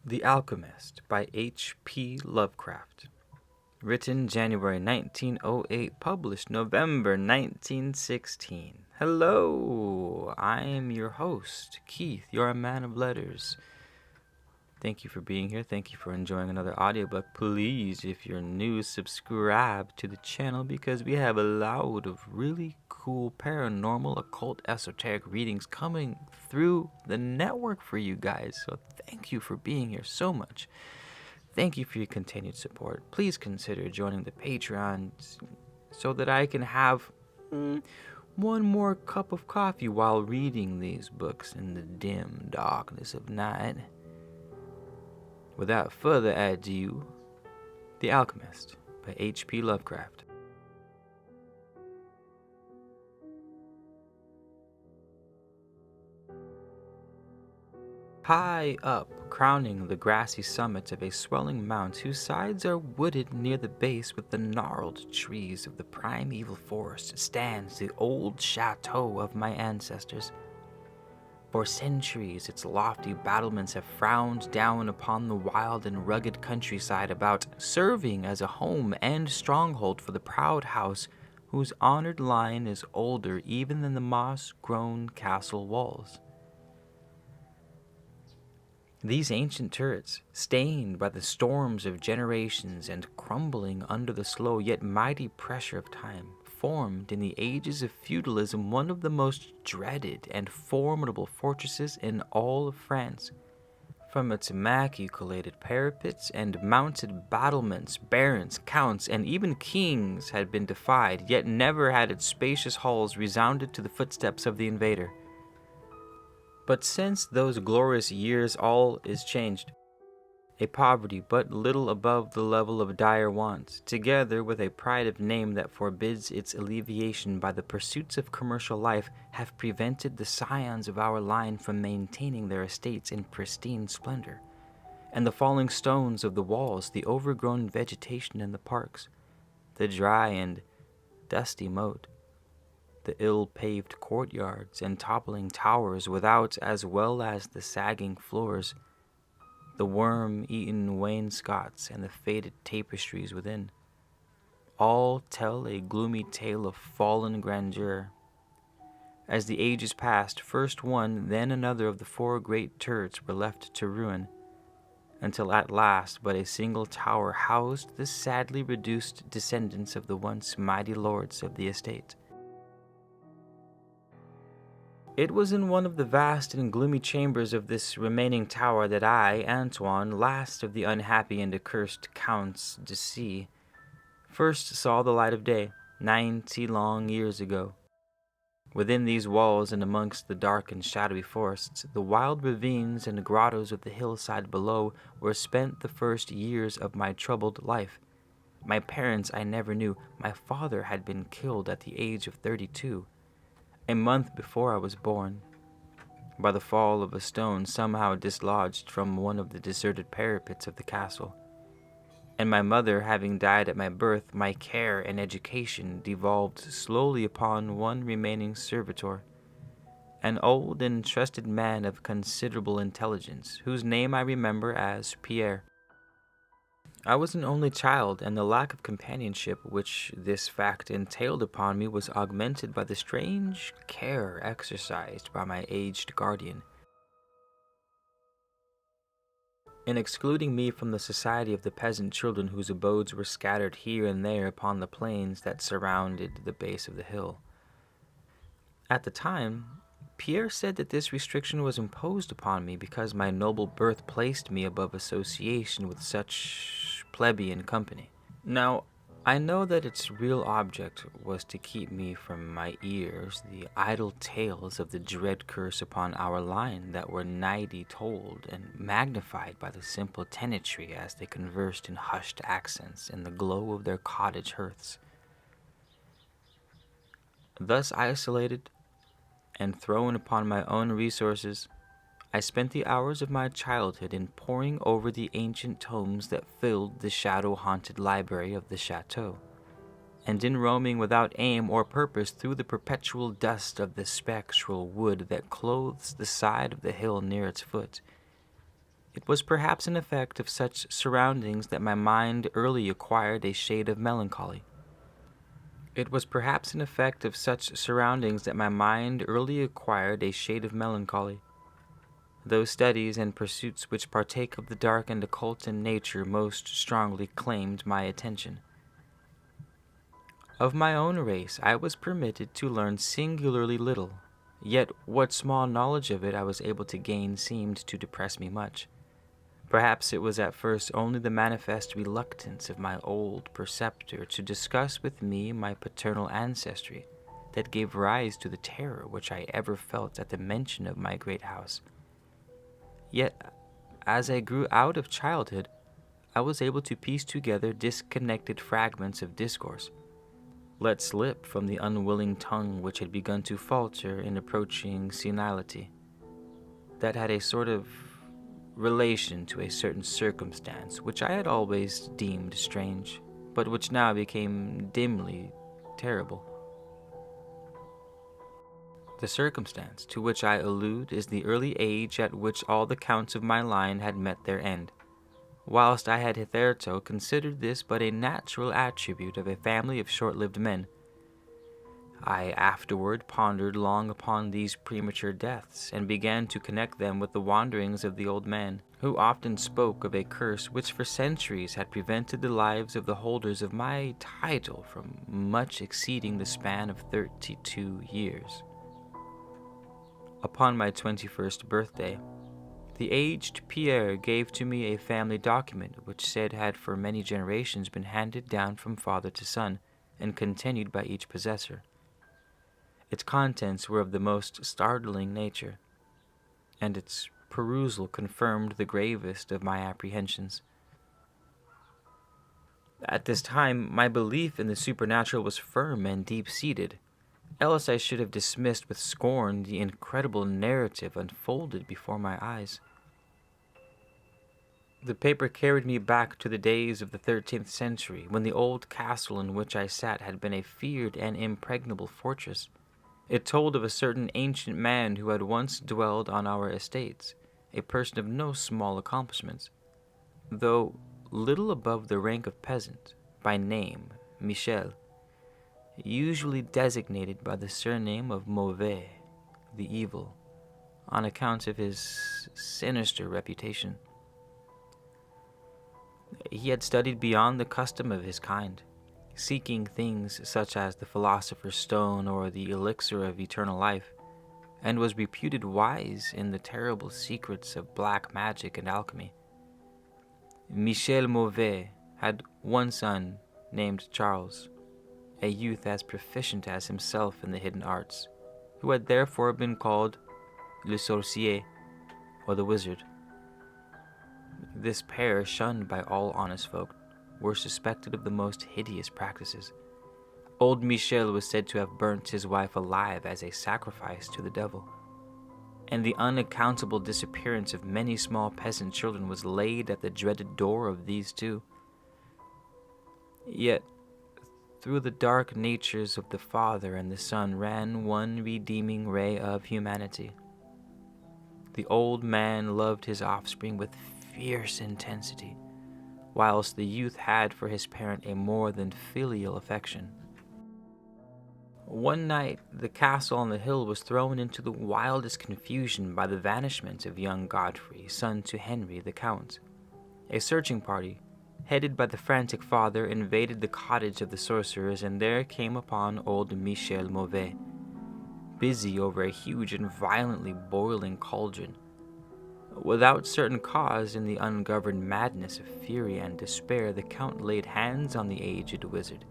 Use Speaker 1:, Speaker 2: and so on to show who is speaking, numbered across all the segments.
Speaker 1: The Alchemist by H.P. Lovecraft. Written January 1908, published November 1916. Hello, I am your host, Keith. You're a man of letters. Thank you for being here. Thank you for enjoying another audiobook. Please, if you're new, subscribe to the channel because we have a lot of really cool paranormal, occult, esoteric readings coming through the network for you guys. So thank you for being here so much. Thank you for your continued support. Please consider joining the Patreon so that I can have one more cup of coffee while reading these books in the dim darkness of night. Without further ado, The Alchemist by H.P. Lovecraft. High up, crowning the grassy summit of a swelling mount whose sides are wooded near the base with the gnarled trees of the primeval forest, stands the old chateau of my ancestors. For centuries, its lofty battlements have frowned down upon the wild and rugged countryside about, serving as a home and stronghold for the proud house whose honored line is older even than the moss-grown castle walls. These ancient turrets, stained by the storms of generations and crumbling under the slow yet mighty pressure of time, formed in the ages of feudalism one of the most dreaded and formidable fortresses in all of France. From its maculated parapets and mounted battlements, barons, counts, and even kings had been defied, yet never had its spacious halls resounded to the footsteps of the invader. But since those glorious years all is changed. A poverty but little above the level of dire want, together with a pride of name that forbids its alleviation by the pursuits of commercial life, have prevented the scions of our line from maintaining their estates in pristine splendor. And the falling stones of the walls, the overgrown vegetation in the parks, the dry and dusty moat, the ill-paved courtyards and toppling towers without, as well as the sagging floors, the worm-eaten wainscots and the faded tapestries within, all tell a gloomy tale of fallen grandeur. As the ages passed, first one, then another of the four great turrets were left to ruin, until at last but a single tower housed the sadly reduced descendants of the once mighty lords of the estate. It was in one of the vast and gloomy chambers of this remaining tower that I, Antoine, last of the unhappy and accursed Counts de C, first saw the light of day, 90 long years ago. Within these walls and amongst the dark and shadowy forests, the wild ravines and grottos of the hillside below were spent the first years of my troubled life. My parents I never knew. My father had been killed at the age of 32. A month before I was born, by the fall of a stone somehow dislodged from one of the deserted parapets of the castle. And my mother having died at my birth, my care and education devolved slowly upon one remaining servitor, an old and trusted man of considerable intelligence, whose name I remember as Pierre. I was an only child, and the lack of companionship which this fact entailed upon me was augmented by the strange care exercised by my aged guardian in excluding me from the society of the peasant children whose abodes were scattered here and there upon the plains that surrounded the base of the hill. At the time, Pierre said that this restriction was imposed upon me because my noble birth placed me above association with such plebeian company. Now, I know that its real object was to keep me from my ears the idle tales of the dread curse upon our line that were nightly told and magnified by the simple tenantry as they conversed in hushed accents in the glow of their cottage hearths. Thus isolated and thrown upon my own resources, I spent the hours of my childhood in poring over the ancient tomes that filled the shadow-haunted library of the chateau, and in roaming without aim or purpose through the perpetual dust of the spectral wood that clothes the side of the hill near its foot. It was perhaps an effect of such surroundings that my mind early acquired a shade of melancholy. It was perhaps an effect of such surroundings that my mind early acquired a shade of melancholy. Those studies and pursuits which partake of the dark and occult in nature most strongly claimed my attention. Of my own race I was permitted to learn singularly little, yet what small knowledge of it I was able to gain seemed to depress me much. Perhaps it was at first only the manifest reluctance of my old preceptor to discuss with me my paternal ancestry that gave rise to the terror which I ever felt at the mention of my great house. Yet, as I grew out of childhood, I was able to piece together disconnected fragments of discourse, let slip from the unwilling tongue which had begun to falter in approaching senility, that had a sort of relation to a certain circumstance which I had always deemed strange, but which now became dimly terrible. The circumstance to which I allude is the early age at which all the counts of my line had met their end, whilst I had hitherto considered this but a natural attribute of a family of short-lived men. I afterward pondered long upon these premature deaths, and began to connect them with the wanderings of the old man, who often spoke of a curse which for centuries had prevented the lives of the holders of my title from much exceeding the span of 32 years. Upon my 21st birthday, the aged Pierre gave to me a family document which said had for many generations been handed down from father to son and continued by each possessor. Its contents were of the most startling nature, and its perusal confirmed the gravest of my apprehensions. At this time, my belief in the supernatural was firm and deep-seated, else I should have dismissed with scorn the incredible narrative unfolded before my eyes. The paper carried me back to the days of the 13th century, when the old castle in which I sat had been a feared and impregnable fortress. It told of a certain ancient man who had once dwelled on our estates, a person of no small accomplishments, though little above the rank of peasant, by name Michel, usually designated by the surname of Mauvais, the evil, on account of his sinister reputation. He had studied beyond the custom of his kind, seeking things such as the philosopher's stone or the elixir of eternal life, and was reputed wise in the terrible secrets of black magic and alchemy. Michel Mauvais had one son named Charles, a youth as proficient as himself in the hidden arts, who had therefore been called le sorcier, or the wizard. This pair, shunned by all honest folk, were suspected of the most hideous practices. Old Michel was said to have burnt his wife alive as a sacrifice to the devil, and the unaccountable disappearance of many small peasant children was laid at the dreaded door of these two. Yet, through the dark natures of the Father and the Son ran one redeeming ray of humanity. The old man loved his offspring with fierce intensity, whilst the youth had for his parent a more than filial affection. One night, the castle on the hill was thrown into the wildest confusion by the vanishment of young Godfrey, son to Henry the Count. A searching party, headed by the frantic father, invaded the cottage of the sorcerers, and there came upon old Michel Mauvais, busy over a huge and violently boiling cauldron. Without certain cause, in the ungoverned madness of fury and despair, the Count laid hands on the aged wizard,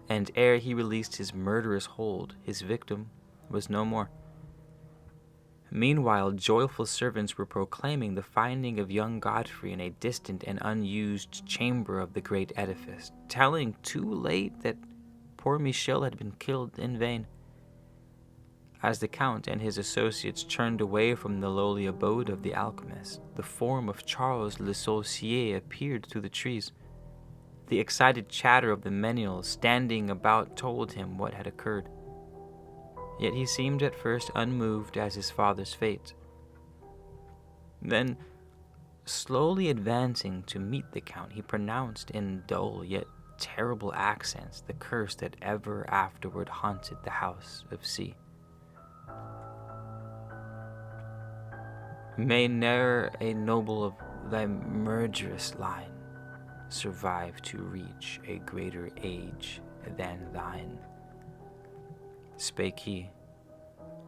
Speaker 1: and ere he released his murderous hold, his victim was no more. Meanwhile, joyful servants were proclaiming the finding of young Godfrey in a distant and unused chamber of the great edifice, telling too late that poor Michel had been killed in vain. As the Count and his associates turned away from the lowly abode of the alchemist, the form of Charles le Sorcier appeared through the trees. The excited chatter of the menials standing about told him what had occurred. Yet he seemed at first unmoved as his father's fate. Then, Slowly advancing to meet the Count, he pronounced in dull yet terrible accents the curse that ever afterward haunted the house of C. May ne'er a noble of thy murderous line survive to reach a greater age than thine, spake he,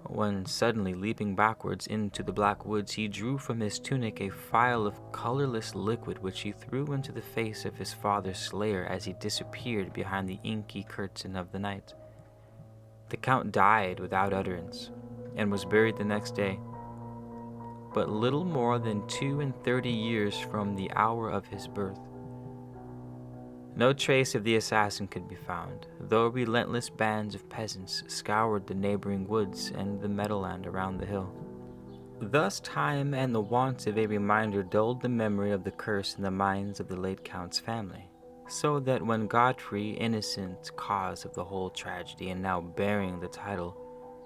Speaker 1: when suddenly leaping backwards into the black woods, he drew from his tunic a phial of colorless liquid which he threw into the face of his father's slayer as he disappeared behind the inky curtain of the night. The Count died without utterance, and was buried the next day, but little more than 32 years from the hour of his birth. No trace of the assassin could be found, though relentless bands of peasants scoured the neighboring woods and the meadowland around the hill. Thus time and the want of a reminder dulled the memory of the curse in the minds of the late Count's family, so that when Godfrey, innocent cause of the whole tragedy and now bearing the title,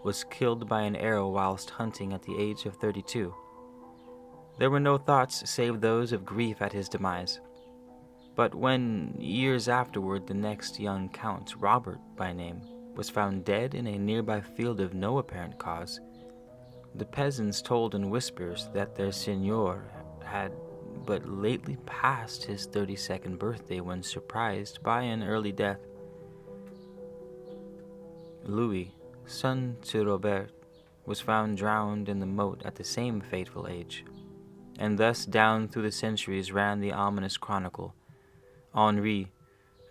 Speaker 1: was killed by an arrow whilst hunting at the age of 32, there were no thoughts save those of grief at his demise. But when, years afterward, the next young Count, Robert by name, was found dead in a nearby field of no apparent cause, the peasants told in whispers that their seigneur had but lately passed his 32nd birthday when surprised by an early death. Louis, son to Robert, was found drowned in the moat at the same fateful age, and thus down through the centuries ran the ominous chronicle. Henri,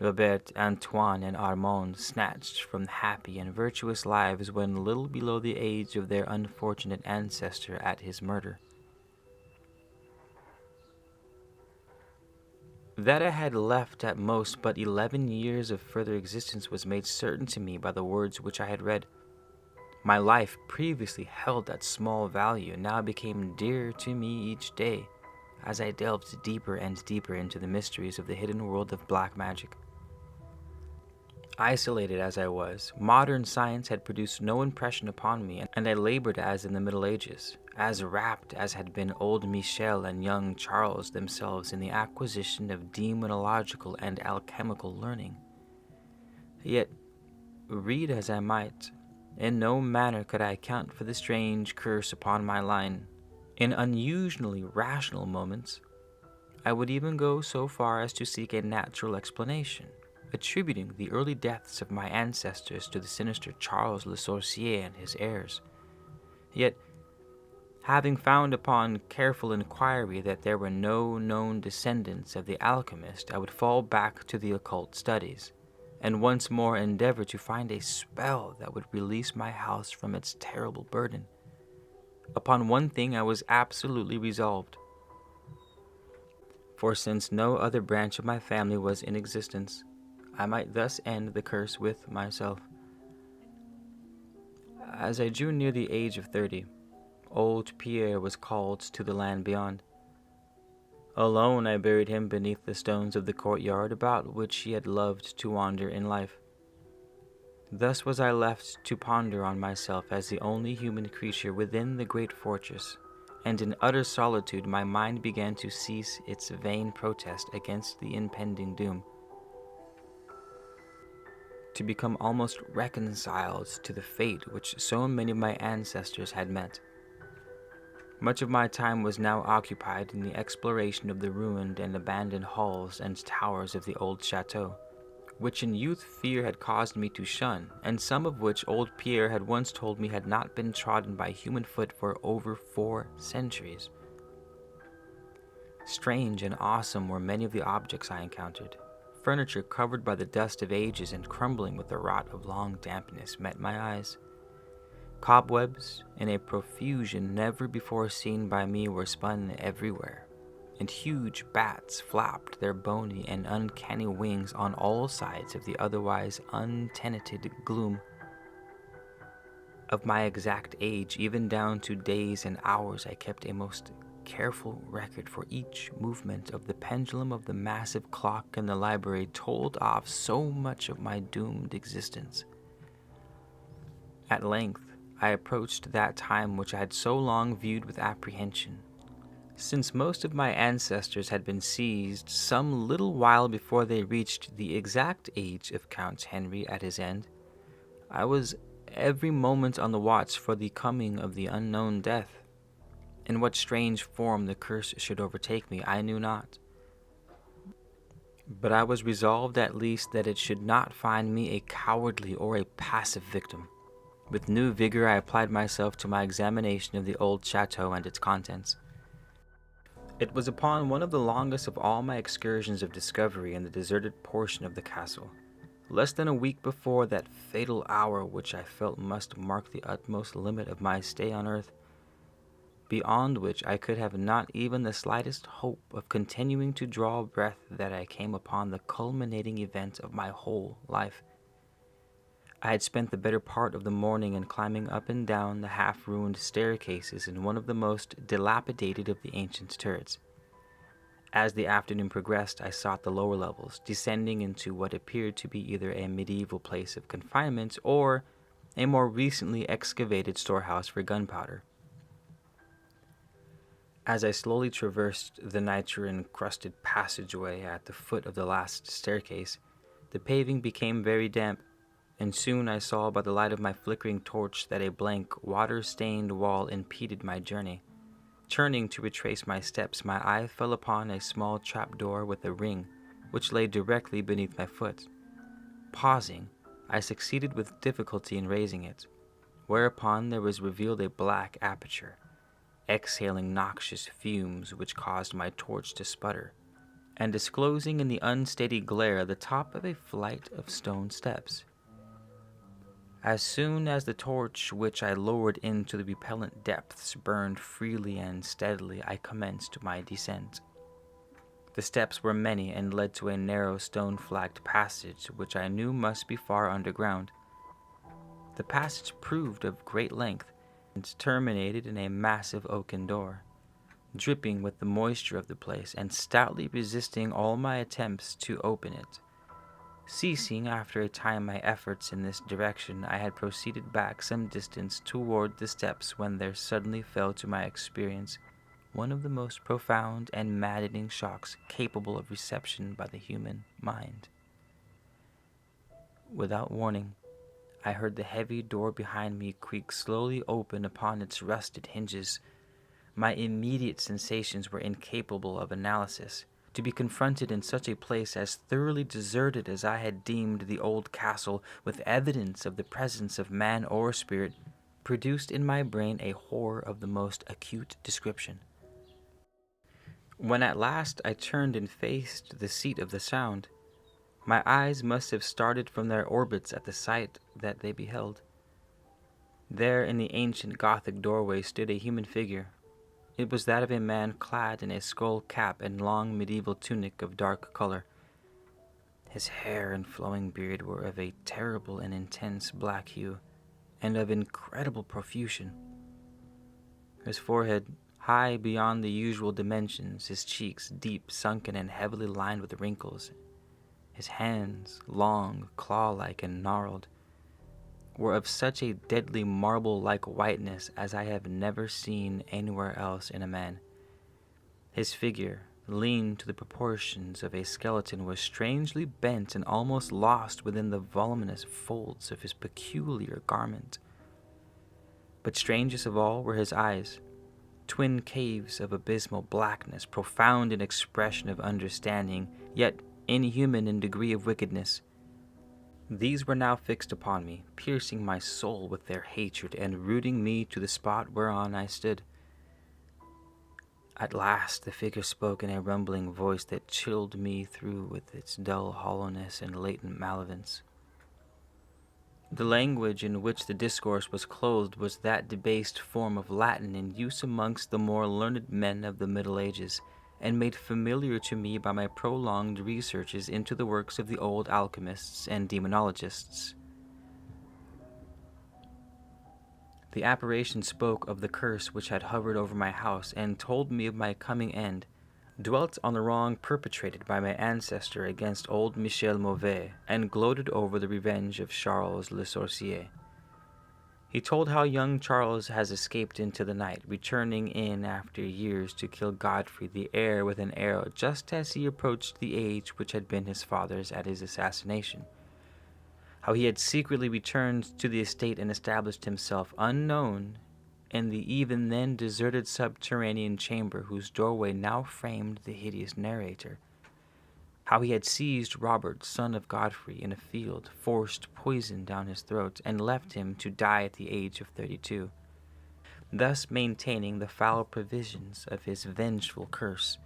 Speaker 1: Robert, Antoine, and Armand snatched from happy and virtuous lives when little below the age of their unfortunate ancestor at his murder. That I had left at most but 11 years of further existence was made certain to me by the words which I had read. My life, previously held at small value, now became dearer to me each day, as I delved deeper and deeper into the mysteries of the hidden world of black magic. Isolated as I was, modern science had produced no impression upon me, and I labored as in the Middle Ages, as rapt as had been old Michel and young Charles themselves in the acquisition of demonological and alchemical learning. Yet, read as I might, in no manner could I account for the strange curse upon my line. In unusually rational moments, I would even go so far as to seek a natural explanation, attributing the early deaths of my ancestors to the sinister Charles Le Sorcier and his heirs. Yet, having found upon careful inquiry that there were no known descendants of the Alchemist, I would fall back to the occult studies, and once more endeavor to find a spell that would release my house from its terrible burden. Upon one thing I was absolutely resolved. For since no other branch of my family was in existence, I might thus end the curse with myself. As I drew near the age of 30, old Pierre was called to the land beyond. Alone I buried him beneath the stones of the courtyard about which he had loved to wander in life. Thus was I left to ponder on myself as the only human creature within the great fortress, and in utter solitude my mind began to cease its vain protest against the impending doom, to become almost reconciled to the fate which so many of my ancestors had met. Much of my time was now occupied in the exploration of the ruined and abandoned halls and towers of the old chateau, which in youth fear had caused me to shun, and some of which old Pierre had once told me had not been trodden by human foot for over 4 centuries. Strange and awesome were many of the objects I encountered. Furniture covered by the dust of ages and crumbling with the rot of long dampness met my eyes. Cobwebs, in a profusion never before seen by me, were spun everywhere, and huge bats flapped their bony and uncanny wings on all sides of the otherwise untenanted gloom. Of my exact age, even down to days and hours, I kept a most careful record, for each movement of the pendulum of the massive clock in the library told off so much of my doomed existence. At length, I approached that time which I had so long viewed with apprehension, Since most of my ancestors had been seized some little while before they reached the exact age of Count Henry at his end, I was every moment on the watch for the coming of the unknown death. In what strange form the curse should overtake me, I knew not. But I was resolved at least that it should not find me a cowardly or a passive victim. With new vigor I applied myself to my examination of the old chateau and its contents. It was upon one of the longest of all my excursions of discovery in the deserted portion of the castle, less than a week before that fatal hour which I felt must mark the utmost limit of my stay on earth, beyond which I could have not even the slightest hope of continuing to draw breath, that I came upon the culminating event of my whole life. I had spent the better part of the morning in climbing up and down the half-ruined staircases in one of the most dilapidated of the ancient turrets. As the afternoon progressed, I sought the lower levels, descending into what appeared to be either a medieval place of confinement or a more recently excavated storehouse for gunpowder. As I slowly traversed the nitre-encrusted passageway at the foot of the last staircase, the paving became very damp, and soon I saw by the light of my flickering torch that a blank, water-stained wall impeded my journey. Turning to retrace my steps, my eye fell upon a small trapdoor with a ring, which lay directly beneath my foot. Pausing, I succeeded with difficulty in raising it, whereupon there was revealed a black aperture, exhaling noxious fumes which caused my torch to sputter, and disclosing in the unsteady glare the top of a flight of stone steps. As soon as the torch which I lowered into the repellent depths burned freely and steadily, I commenced my descent. The steps were many and led to a narrow stone-flagged passage which I knew must be far underground. The passage proved of great length and terminated in a massive oaken door, dripping with the moisture of the place and stoutly resisting all my attempts to open it. Ceasing after a time my efforts in this direction, I had proceeded back some distance toward the steps when there suddenly fell to my experience one of the most profound and maddening shocks capable of reception by the human mind. Without warning, I heard the heavy door behind me creak slowly open upon its rusted hinges. My immediate sensations were incapable of analysis. To be confronted in such a place as thoroughly deserted as I had deemed the old castle, with evidence of the presence of man or spirit, produced in my brain a horror of the most acute description. When at last I turned and faced the seat of the sound, my eyes must have started from their orbits at the sight that they beheld. There in the ancient Gothic doorway stood a human figure. It was that of a man clad in a skull cap and long medieval tunic of dark color. His hair and flowing beard were of a terrible and intense black hue, and of incredible profusion. His forehead, high beyond the usual dimensions, his cheeks deep sunken and heavily lined with wrinkles, his hands, long, claw-like and gnarled, were of such a deadly marble-like whiteness as I have never seen anywhere else in a man. His figure, lean to the proportions of a skeleton, was strangely bent and almost lost within the voluminous folds of his peculiar garment. But strangest of all were his eyes, twin caves of abysmal blackness, profound in expression of understanding, yet inhuman in degree of wickedness. These were now fixed upon me, piercing my soul with their hatred and rooting me to the spot whereon I stood. At last the figure spoke in a rumbling voice that chilled me through with its dull hollowness and latent malevolence. The language in which the discourse was clothed was that debased form of Latin in use amongst the more learned men of the Middle Ages, and made familiar to me by my prolonged researches into the works of the old alchemists and demonologists. The apparition spoke of the curse which had hovered over my house and told me of my coming end, dwelt on the wrong perpetrated by my ancestor against old Michel Mauvais, and gloated over the revenge of Charles Le Sorcier. He told how young Charles has escaped into the night, returning in after years to kill Godfrey the heir with an arrow just as he approached the age which had been his father's at his assassination. How he had secretly returned to the estate and established himself unknown in the even then deserted subterranean chamber whose doorway now framed the hideous narrator. How he had seized Robert, son of Godfrey, in a field, forced poison down his throat, and left him to die at the age of 32, thus maintaining the foul provisions of his vengeful curse.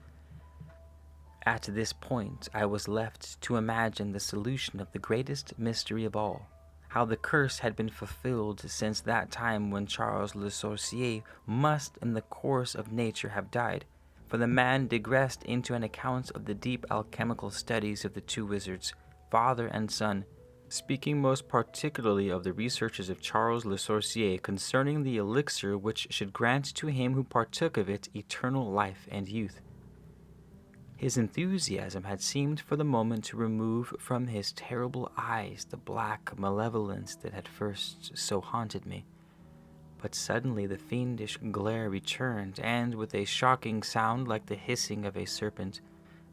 Speaker 1: At this point, I was left to imagine the solution of the greatest mystery of all, how the curse had been fulfilled since that time when Charles Le Sorcier must in the course of nature have died, for the man digressed into an account of the deep alchemical studies of the two wizards, father and son, speaking most particularly of the researches of Charles Le Sorcier concerning the elixir which should grant to him who partook of it eternal life and youth. His enthusiasm had seemed for the moment to remove from his terrible eyes the black malevolence that had first so haunted me. But suddenly the fiendish glare returned, and with a shocking sound like the hissing of a serpent,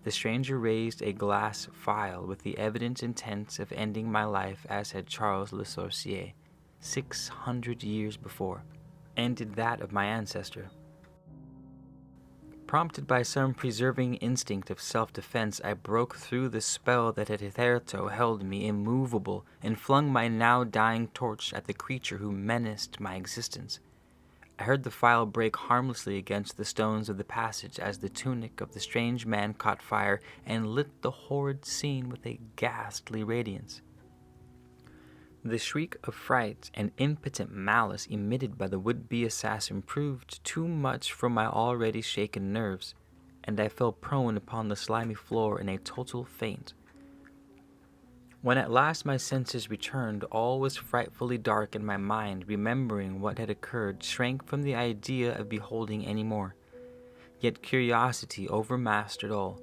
Speaker 1: the stranger raised a glass phial with the evident intent of ending my life as had Charles Le Sorcier, 600 years before, ended that of my ancestor. Prompted by some preserving instinct of self-defense, I broke through the spell that had hitherto held me immovable and flung my now dying torch at the creature who menaced my existence. I heard the phial break harmlessly against the stones of the passage as the tunic of the strange man caught fire and lit the horrid scene with a ghastly radiance. The shriek of fright and impotent malice emitted by the would-be assassin proved too much for my already shaken nerves, and I fell prone upon the slimy floor in a total faint. When at last my senses returned, all was frightfully dark, and my mind, remembering what had occurred, shrank from the idea of beholding any more. Yet curiosity overmastered all.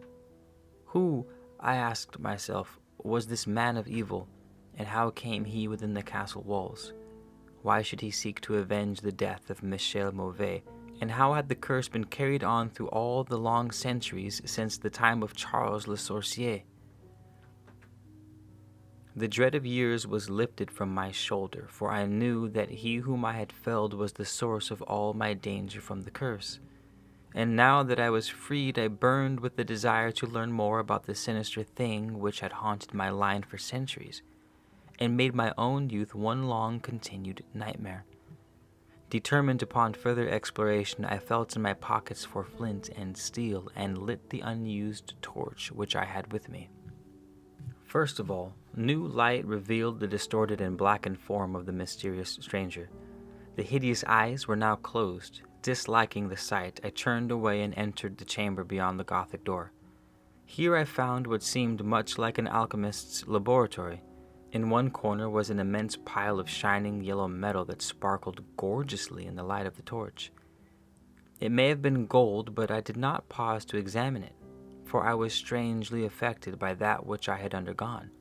Speaker 1: Who, I asked myself, was this man of evil? And how came he within the castle walls? Why should he seek to avenge the death of Michel Mauvais? And how had the curse been carried on through all the long centuries since the time of Charles Le Sorcier? The dread of years was lifted from my shoulder, for I knew that he whom I had felled was the source of all my danger from the curse. And now that I was freed, I burned with the desire to learn more about the sinister thing which had haunted my line for centuries, and made my own youth one long continued nightmare. Determined upon further exploration, I felt in my pockets for flint and steel and lit the unused torch which I had with me. First of all, new light revealed the distorted and blackened form of the mysterious stranger. The hideous eyes were now closed. Disliking the sight, I turned away and entered the chamber beyond the Gothic door. Here I found what seemed much like an alchemist's laboratory. In one corner was an immense pile of shining yellow metal that sparkled gorgeously in the light of the torch. It may have been gold, but I did not pause to examine it, for I was strangely affected by that which I had undergone.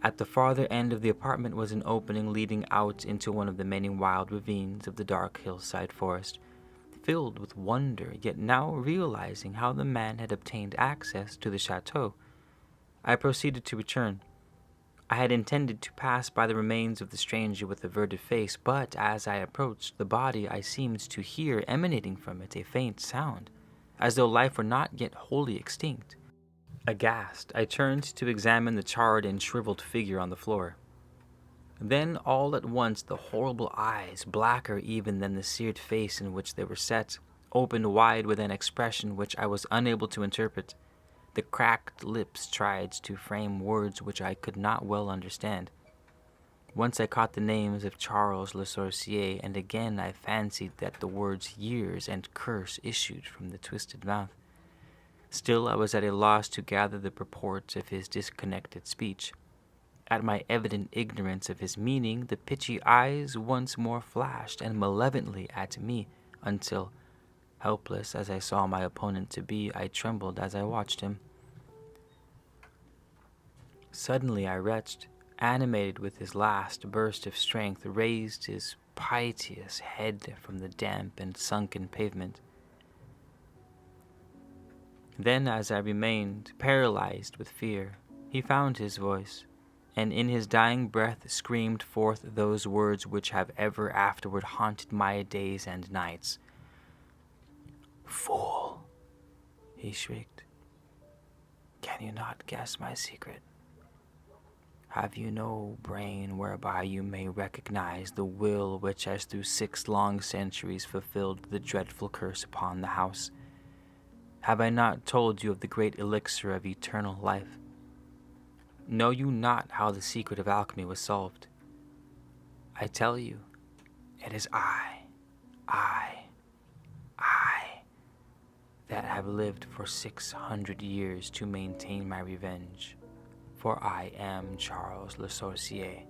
Speaker 1: At the farther end of the apartment was an opening leading out into one of the many wild ravines of the dark hillside forest. Filled with wonder, yet now realizing how the man had obtained access to the chateau, I proceeded to return. I had intended to pass by the remains of the stranger with averted face, but as I approached the body, I seemed to hear emanating from it a faint sound, as though life were not yet wholly extinct. Aghast, I turned to examine the charred and shriveled figure on the floor. Then all at once the horrible eyes, blacker even than the seared face in which they were set, opened wide with an expression which I was unable to interpret. The cracked lips tried to frame words which I could not well understand. Once I caught the names of Charles Le Sorcier, and again I fancied that the words years and curse issued from the twisted mouth. Still I was at a loss to gather the purport of his disconnected speech. At my evident ignorance of his meaning, the pitchy eyes once more flashed and malevolently at me, until, helpless as I saw my opponent to be, I trembled as I watched him. Suddenly I retched, animated with his last burst of strength, raised his piteous head from the damp and sunken pavement. Then, as I remained paralyzed with fear, he found his voice, and in his dying breath screamed forth those words which have ever afterward haunted my days and nights. "Fool," he shrieked, "can you not guess my secret? Have you no brain whereby you may recognize the will which has through 6 long centuries fulfilled the dreadful curse upon the house? Have I not told you of the great elixir of eternal life? Know you not how the secret of alchemy was solved? I tell you, it is I, that have lived for 600 years to maintain my revenge, for I am Charles Le Sorcier,